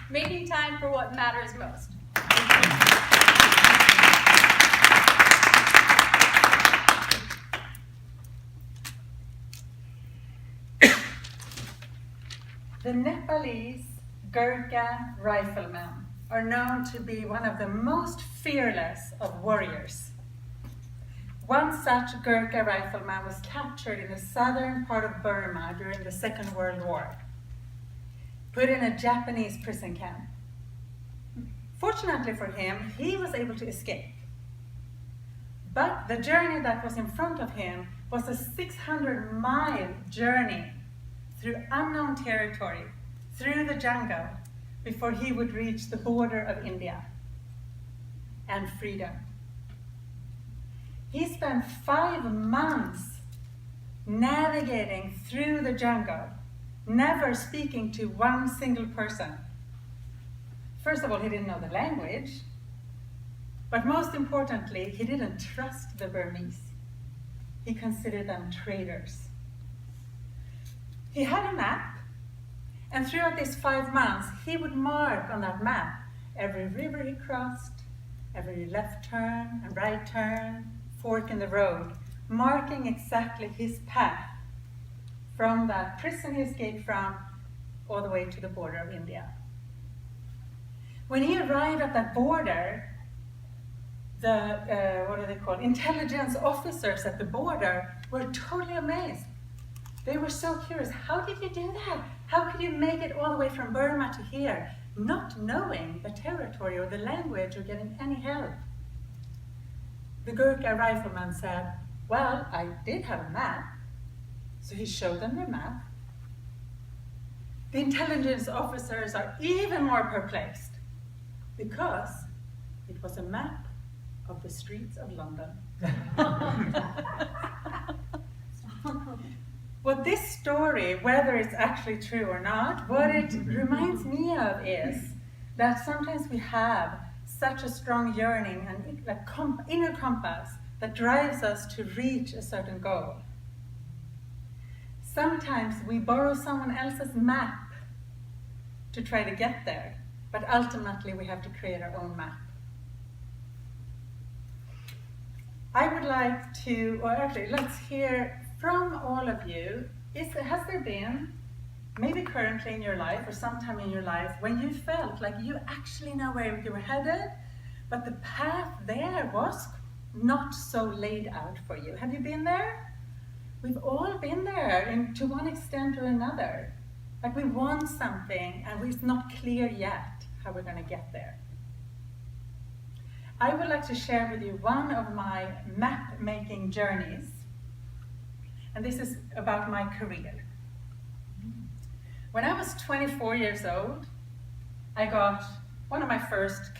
making time for what matters most. The Nepalese Gurkha riflemen are known to be one of the most fearless of warriors. One such Gurkha rifleman was captured in the southern part of Burma during the Second World War, put in a Japanese prison camp. Fortunately for him, he was able to escape. But the journey that was in front of him was a 600-mile journey through unknown territory, through the jungle, before he would reach the border of India and freedom. He spent 5 months navigating through the jungle, never speaking to one single person. First of all, he didn't know the language, but most importantly, he didn't trust the Burmese. He considered them traitors. He had a map, and throughout these 5 months, he would mark on that map every river he crossed, every left turn and right turn, fork in the road, marking exactly his path from that prison he escaped from all the way to the border of India. When he arrived at that border, the intelligence officers at the border were totally amazed. They were so curious. How did you do that? How could you make it all the way from Burma to here, not knowing the territory or the language or getting any help? The Gurkha rifleman said, well, I did have a map. So he showed them the map. The intelligence officers are even more perplexed because it was a map of the streets of London. What this story, whether it's actually true or not, what it reminds me of is that sometimes we have such a strong yearning and inner compass that drives us to reach a certain goal. Sometimes we borrow someone else's map to try to get there, but ultimately we have to create our own map. I would like to, or actually let's hear from all of you, has there been, maybe currently in your life or sometime in your life, when you felt like you actually know where you were headed, but the path there was not so laid out for you? Have you been there? We've all been there to one extent or another. Like we want something and it's not clear yet how we're going to get there. I would like to share with you one of my map-making journeys. And this is about my career. When I was 24 years old, I got one of my first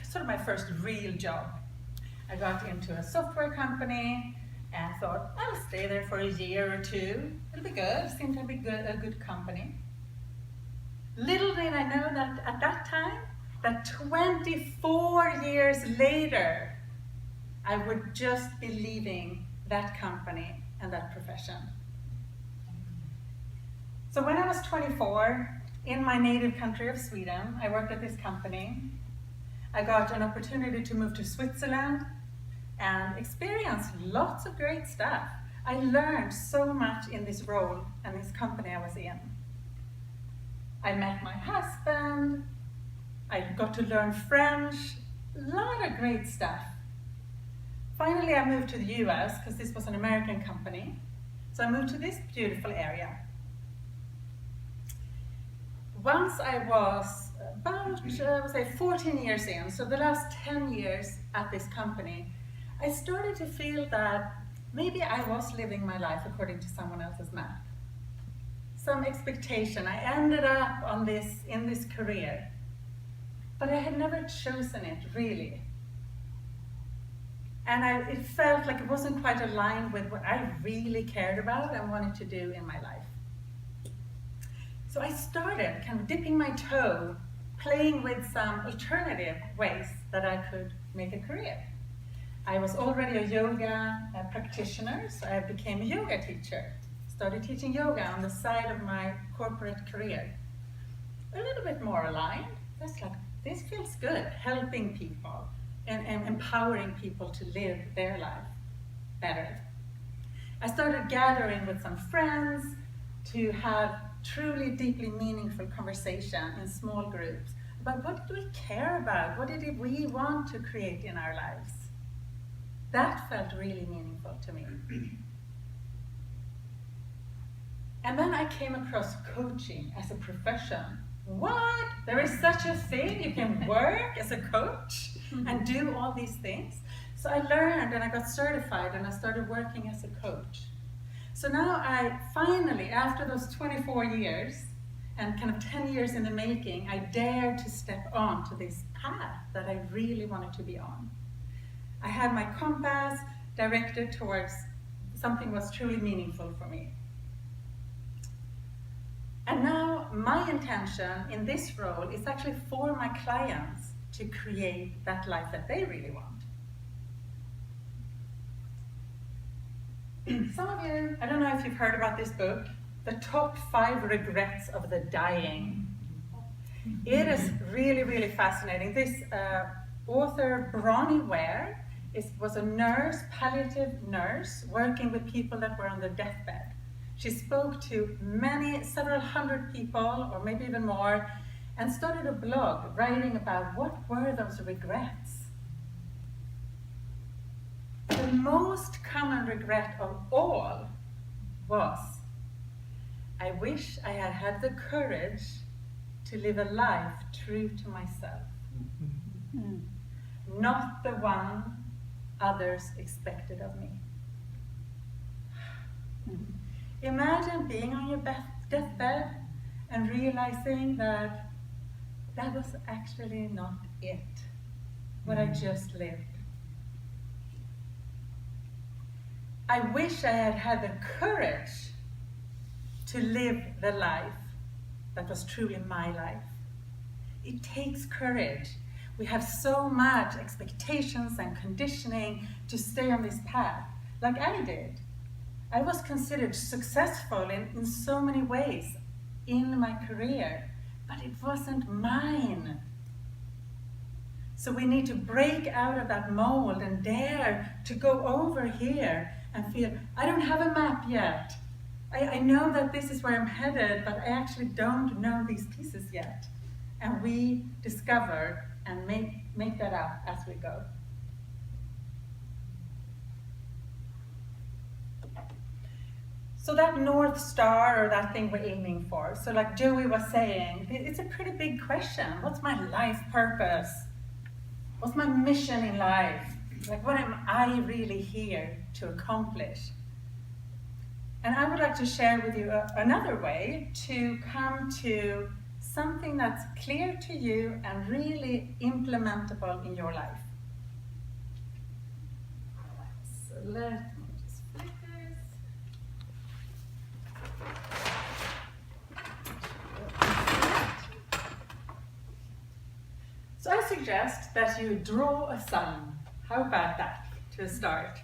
real job. I got into a software company and thought, I'll stay there for a year or two. It'll be good, it seemed to be a good company. Little did I know that at that time, that 24 years later, I would just be leaving that company and that profession. So when I was 24, in my native country of Sweden, I worked at this company. I got an opportunity to move to Switzerland and experience lots of great stuff. I learned so much in this role and this company I was in. I met my husband, I got to learn French, a lot of great stuff. Finally, I moved to the US because this was an American company. So I moved to this beautiful area. Once I was about, I would say 14 years in, so the last 10 years at this company, I started to feel that maybe I was living my life according to someone else's map. Some expectation. I ended up in this career, but I had never chosen it really. And it felt like it wasn't quite aligned with what I really cared about and wanted to do in my life. So I started kind of dipping my toe, playing with some alternative ways that I could make a career. I was already a yoga practitioner, so I became a yoga teacher. Started teaching yoga on the side of my corporate career. A little bit more aligned, just like this feels good, helping people and empowering people to live their life better. I started gathering with some friends to have truly deeply meaningful conversation in small groups about what do we care about, what did we want to create in our lives. That felt really meaningful to me. And then I came across coaching as a profession. What? There is such a thing? You can work as a coach and do all these things? So I learned and I got certified and I started working as a coach. So now I finally, after those 24 years and kind of 10 years in the making, I dared to step on to this path that I really wanted to be on. I had my compass directed towards something that was truly meaningful for me. And now my intention in this role is actually for my clients to create that life that they really want. Some of you, I don't know if you've heard about this book, The Top 5 Regrets of the Dying. It is really, really fascinating. This author, Bronnie Ware, was a nurse, palliative nurse, working with people that were on their deathbed. She spoke to several hundred people, or maybe even more, and started a blog writing about what were those regrets. The most common regret of all was, I wish I had had the courage to live a life true to myself, not the one others expected of me. Imagine being on your deathbed and realizing that that was actually not it, what I just lived. I wish I had had the courage to live the life that was truly my life. It takes courage. We have so much expectations and conditioning to stay on this path, like I did. I was considered successful in so many ways in my career, but it wasn't mine. So we need to break out of that mold and dare to go over here and feel, I don't have a map yet. I know that this is where I'm headed, but I actually don't know these pieces yet. And we discover and make that up as we go. So that North Star, or that thing we're aiming for, so like Joey was saying, it's a pretty big question. What's my life purpose? What's my mission in life? Like, what am I really here to accomplish? And I would like to share with you another way to come to something that's clear to you and really implementable in your life. So let me just flip this. So I suggest that you draw a sun. How about that to start?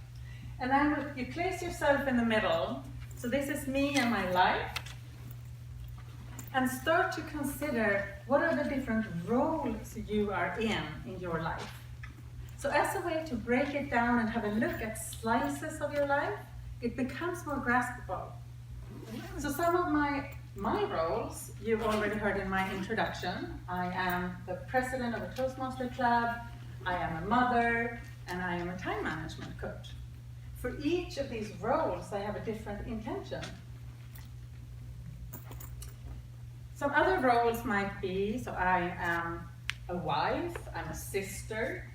And then you place yourself in the middle. So this is me and my life. And start to consider what are the different roles you are in your life. So as a way to break it down and have a look at slices of your life, it becomes more graspable. So some of my roles you've already heard in my introduction. I am the president of a Toastmaster club, I am a mother, and I am a time management coach. For each of these roles, I have a different intention. Some other roles might be, so I am a wife, I'm a sister,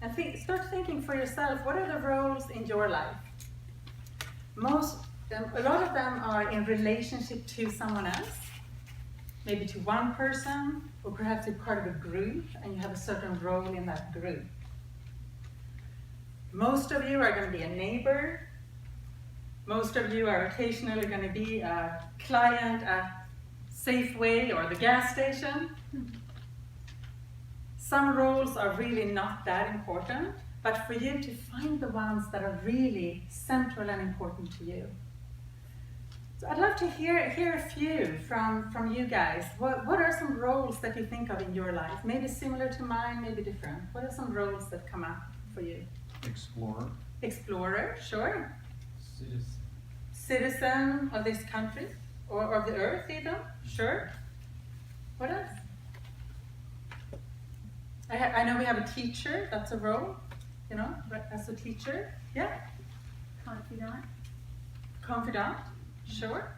and start thinking for yourself, what are the roles in your life? A lot of them are in relationship to someone else, maybe to one person, or perhaps you're part of a group and you have a certain role in that group. Most of you are going to be a neighbor. Most of you are occasionally going to be a client at Safeway or the gas station. Some roles are really not that important, but for you to find the ones that are really central and important to you. So I'd love to hear a few from you guys. What are some roles that you think of in your life? Maybe similar to mine, maybe different. What are some roles that come up for you? Explorer. Explorer, sure. Citizen. Citizen of this country, or of the earth even, sure. What else? I know we have a teacher, that's a role, you know, as a teacher. Yeah. Confidant. Confidant, sure.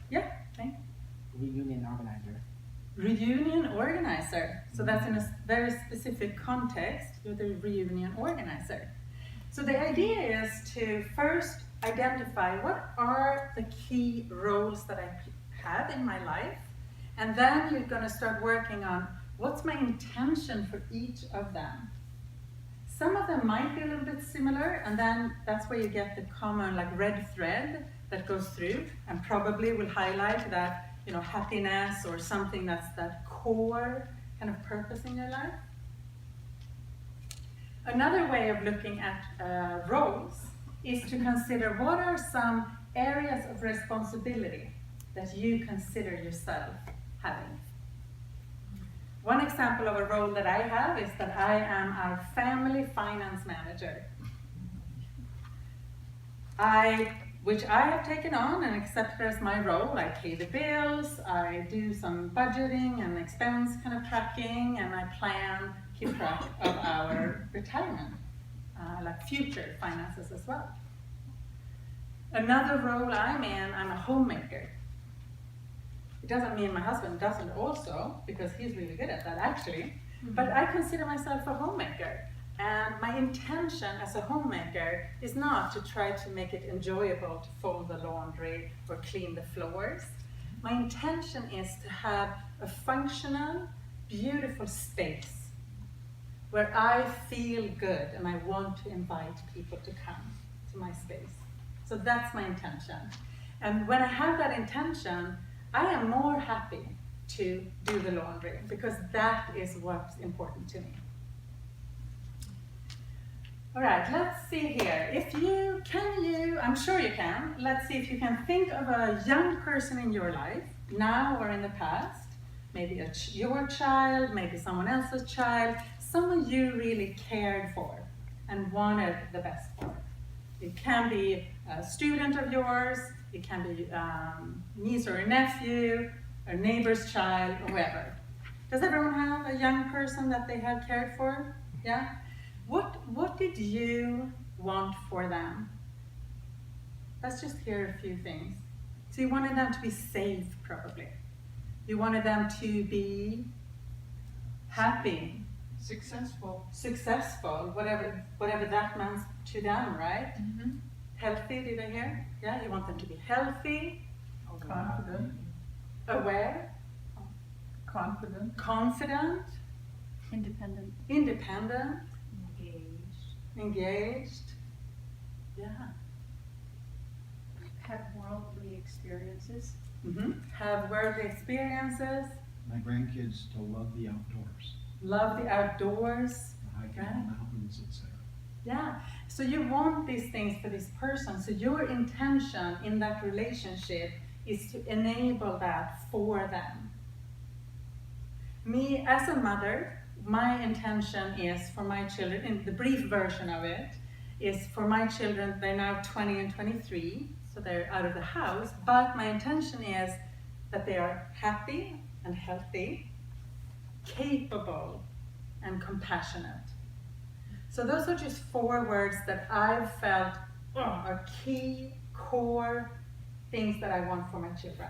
Yeah, thank you. Reunion organizer. Reunion organizer. So that's in a very specific context, you're the reunion organizer. So the idea is to first identify what are the key roles that I have in my life, and then you're going to start working on what's my intention for each of them. Some of them might be a little bit similar, and then that's where you get the common like red thread that goes through, and probably will highlight that, you know, happiness or something that's that core kind of purpose in your life. Another way of looking at roles is to consider what are some areas of responsibility that you consider yourself having. One example of a role that I have is that I am our family finance manager. Which I have taken on and accepted as my role. I pay the bills, I do some budgeting and expense kind of tracking, and I keep track of our retirement, like future finances as well. Another role I'm in, I'm a homemaker. It doesn't mean my husband doesn't also, because he's really good at that actually, but I consider myself a homemaker. And my intention as a homemaker is not to try to make it enjoyable to fold the laundry or clean the floors. My intention is to have a functional, beautiful space where I feel good and I want to invite people to come to my space. So that's my intention. And when I have that intention, I am more happy to do the laundry because that is what's important to me. All right, let's see here. I'm sure you can. Let's see if you can think of a young person in your life, now or in the past. Maybe your child, maybe someone else's child, someone you really cared for and wanted the best for. It can be a student of yours, it can be niece or a nephew, a neighbor's child, or whoever. Does everyone have a young person that they have cared for? Yeah? What did you want for them? Let's just hear a few things. So you wanted them to be safe, probably. You wanted them to be happy, Successful. whatever that means to them, right? Mm-hmm. Healthy, did I hear? Yeah, you want them to be healthy, Confident. aware, confident, Independent. independent, Engaged. engaged. Yeah. Have worldly experiences. Have worldly experiences, My grandkids to love the outdoors, love the outdoors. hiking Right. the mountains, etc. Yeah. So you want these things for this person. So your intention in that relationship is to enable that for them. Me as a mother, my intention is for my children, in the brief version of it, is for my children, they're now 20 and 23, so they're out of the house, but my intention is that they are happy and healthy, capable and compassionate. So those are just 4 words that I've felt are key, core things that I want for my children.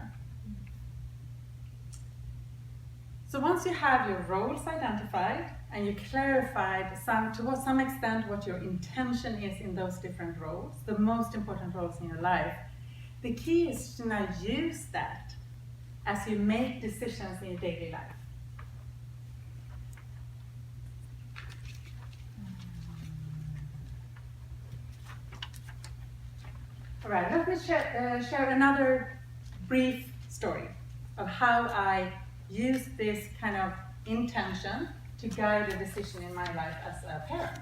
So once you have your roles identified and you clarified to some extent what your intention is in those different roles, the most important roles in your life, the key is to now use that as you make decisions in your daily life. All right, let me share another brief story of how I use this kind of intention to guide a decision in my life as a parent.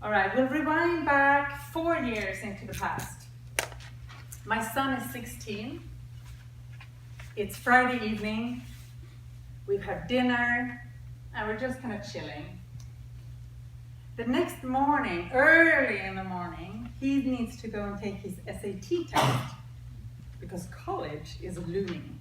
All right, we'll rewind back 4 years into the past. My son is 16. It's Friday evening. We've had dinner, and we're just kind of chilling. The next morning, early in the morning, he needs to go and take his SAT test because college is looming.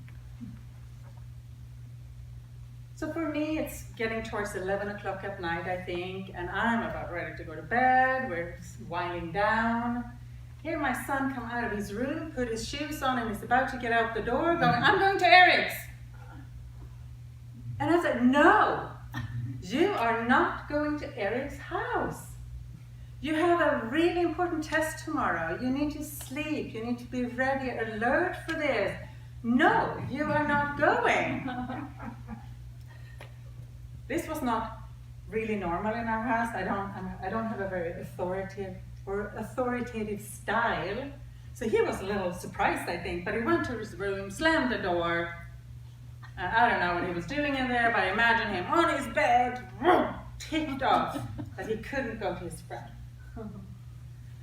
So for me, it's getting towards 11 o'clock at night, I think, and I'm about ready to go to bed. We're winding down. Hear my son come out of his room, put his shoes on, and is about to get out the door, going, I'm going to Eric's. And I said, no, you are not going to Eric's house. You have a really important test tomorrow. You need to sleep. You need to be ready, alert for this. No, you are not going. This was not really normal in our house. I don't have a very authoritative style. So he was a little surprised, I think, but he went to his room, slammed the door. I don't know what he was doing in there, but I imagine him on his bed, ticked off that he couldn't go to his friend.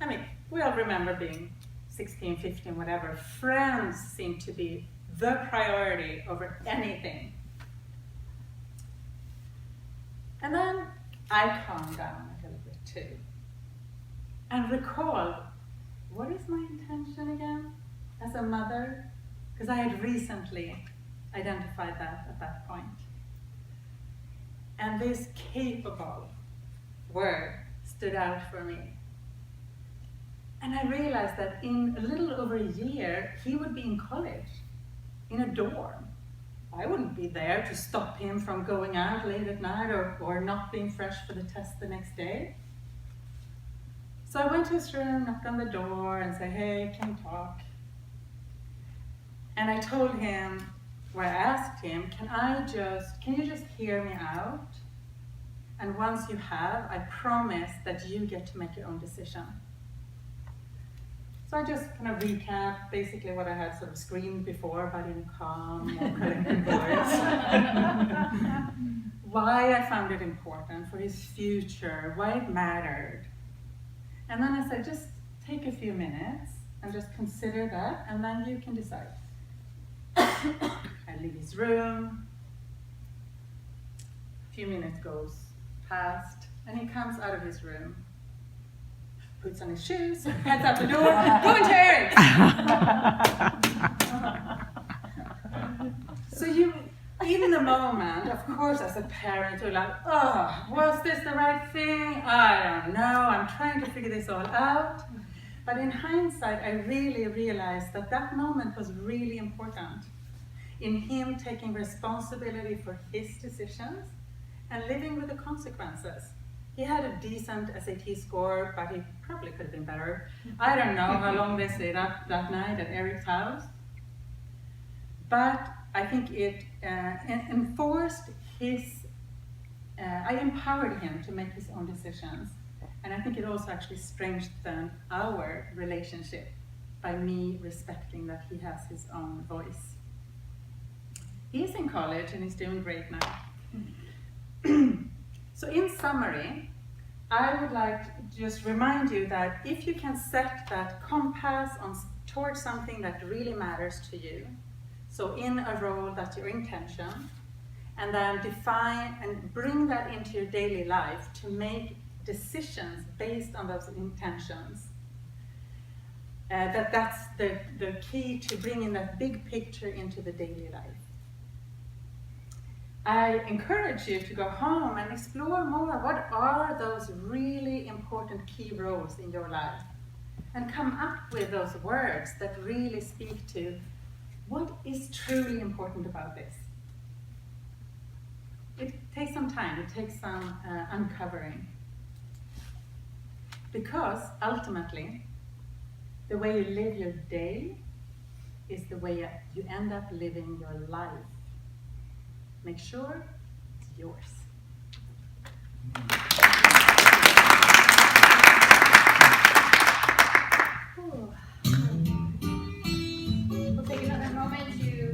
I mean, we all remember being 16, 15, whatever. Friends seem to be the priority over anything. And then I calmed down a little bit too. And recalled, what is my intention again as a mother? Because I had recently identified that at that point. And this capable word stood out for me. And I realized that in a little over a year, he would be in college, in a dorm. I wouldn't be there to stop him from going out late at night or not being fresh for the test the next day. So I went to his room, knocked on the door and said, hey, can you talk? And I told him, or I asked him, can you just hear me out? And once you have, I promise that you get to make your own decision. So I just kind of recapped basically what I had sort of screamed before, but in a calm, more collected voice. Why I found it important for his future, why it mattered. And then I said, just take a few minutes and just consider that, and then you can decide. I leave his room. A few minutes goes past, and he comes out of his room, puts on his shoes, heads out the door, going to Eric's. So you, in the moment, of course, as a parent, you're like, oh, was this the right thing? I don't know, I'm trying to figure this all out. But in hindsight, I really realized that that moment was really important in him taking responsibility for his decisions and living with the consequences. He had a decent SAT score, but he probably could have been better. I don't know how long they stayed up that night at Eric's house. But I think it enforced I empowered him to make his own decisions. And I think it also actually strengthened our relationship by me respecting that he has his own voice. He's in college and he's doing great now. So in summary, I would like to just remind you that if you can set that compass towards something that really matters to you, so in a role that's your intention, and then define and bring that into your daily life to make decisions based on those intentions, that's the key to bringing that big picture into the daily life. I encourage you to go home and explore more. What are those really important key roles in your life? And come up with those words that really speak to what is truly important about this. It takes some time, it takes some uncovering. Because ultimately, the way you live your day is the way you end up living your life. Make sure it's yours.